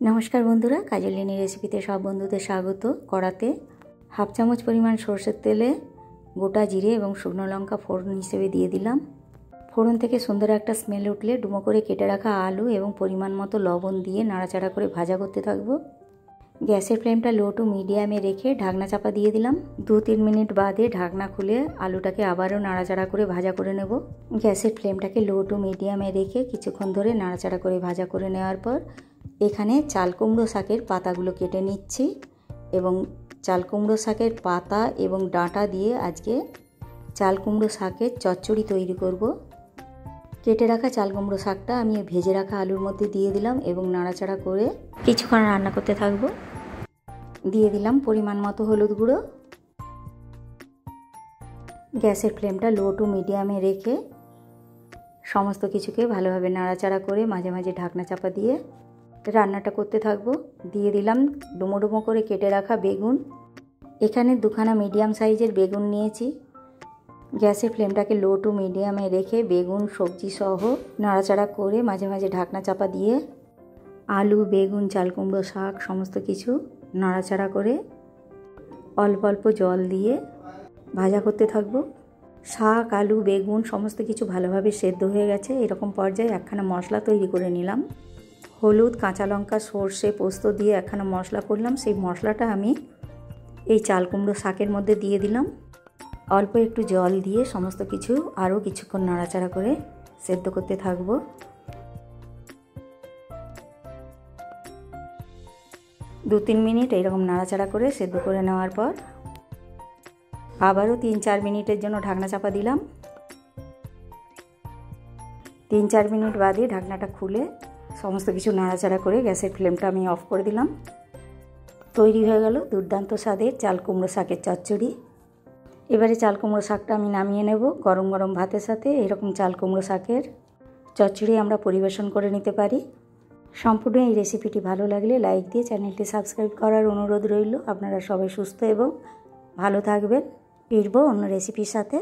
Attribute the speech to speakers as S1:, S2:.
S1: नमस्कार बंधुरा काजलिनी रेसिपिते सब बंधुदेर स्वागत। कड़ाते हाफ चामच परिमाण सर्षेर तेले गोटा जिरे और शुकनो लंका फोड़न हिसेबे दिए दिलाम। फोड़न थेके सुंदर एक स्मेल उठले डुमो करे केटे रखा आलू और परिमाण मतो लवण दिए नाड़ाचाड़ा करे भाजा करते थाकबो। गैसेर फ्लेमटा लो टू मिडियामे रेखे ढाकना चापा दिए दिलाम। 2-3 मिनट बादे ढाकना खुले आलूटाके आबारो नाड़ाचाड़ा करे भाजा करे नेब। गैसेर फ्लेमटाके लो टू मिडियामे रेखे किछुक्षण धरे नाड़ाचाड़ा करे भाजा करे नेওয়ার पर एखाने चाल कुमड़ो शाकेर पातागुलो केटे निচ্ছি এবং चाल कुमड़ो शाकेर पाता এবং डाँटा दिए आजके चाल कुमड़ो शाकेर चच्चड़ी तैरी करब। केटे रखा चाल कुमड़ो शाकटा आमी भेजे रखा आलुर मध्य दिए दिलाम এবং नाड़ाचाड़ा करे কিছুক্ষণ रान्ना करते थाकबो। दिए दिलाम परिमाण मतो हलुद गुঁড়ো। गैसेर फ्लेमटा लो टू मिडियामे रेखे समस्त किछुके भालोभाबे नाड़ाचाड़ा करे माझे माझे ढाकना चापा दिए रान्नाटा करते थाकबो। दिए दिलाम डुमो डुमो करे केटे रखा बेगुन। एखाने दुखाना मीडियाम साइजेर बेगुन निয়েছি। गैसेर फ्लेमटाके लो टू मिडियामे रेखे बेगुन सब्जी सह नाड़ाचाड़ा करे माझे माझे ढाकना चापा दिए आलू बेगुन चाल कुमड़ो शाक समस्त किछु नाड़ाचाड़ा करे अल्प अल्प जल दिए भाजा करते थाकबो। शाक आलू बेगुन समस्त किछु भालोभाबे सेদ্ধ हये गेछे। एरकम पर्याये एकखाना मशला तैरी करे निलाम। हलुद काँचा लंका सर्षे पोस्त दिए एकखाना मशला करलाम। सेई मशलाटा आमी এই চাল কুমড়ো শাকের মধ্যে দিয়ে দিলাম। অল্প একটু জল দিয়ে সমস্ত কিছু আরও কিছুক্ষণ নাড়াচাড়া করে সেদ্ধ করতে থাকবো। 2-3 মিনিট এইরকম নাড়াচাড়া করে সেদ্ধ করে নেওয়ার পর আবারও 3-4 মিনিটের জন্য ঢাকনা চাপা দিলাম। 3-4 মিনিট বাদে ঢাকনাটা খুলে সমস্ত কিছু নাড়াচাড়া করে গ্যাসের ফ্লেমটা আমি অফ করে দিলাম। তৈরি হয়ে গেল দুর্দান্ত স্বাদের চাল কুমড়ো শাকের চচ্চড়ি। এবারে চাল কুমড়ো শাকটা আমি নামিয়ে নেব। গরম গরম ভাতের সাথে এরকম চাল কুমড়ো শাকের চচ্চড়ি আমরা পরিবেশন করে নিতে পারি। সম্পূর্ণ এই রেসিপিটি ভালো লাগলে লাইক দিয়ে চ্যানেলটি সাবস্ক্রাইব করার অনুরোধ রইল। আপনারা সবাই সুস্থ এবং ভালো থাকবেন। ফিরবো অন্য রেসিপির সাথে।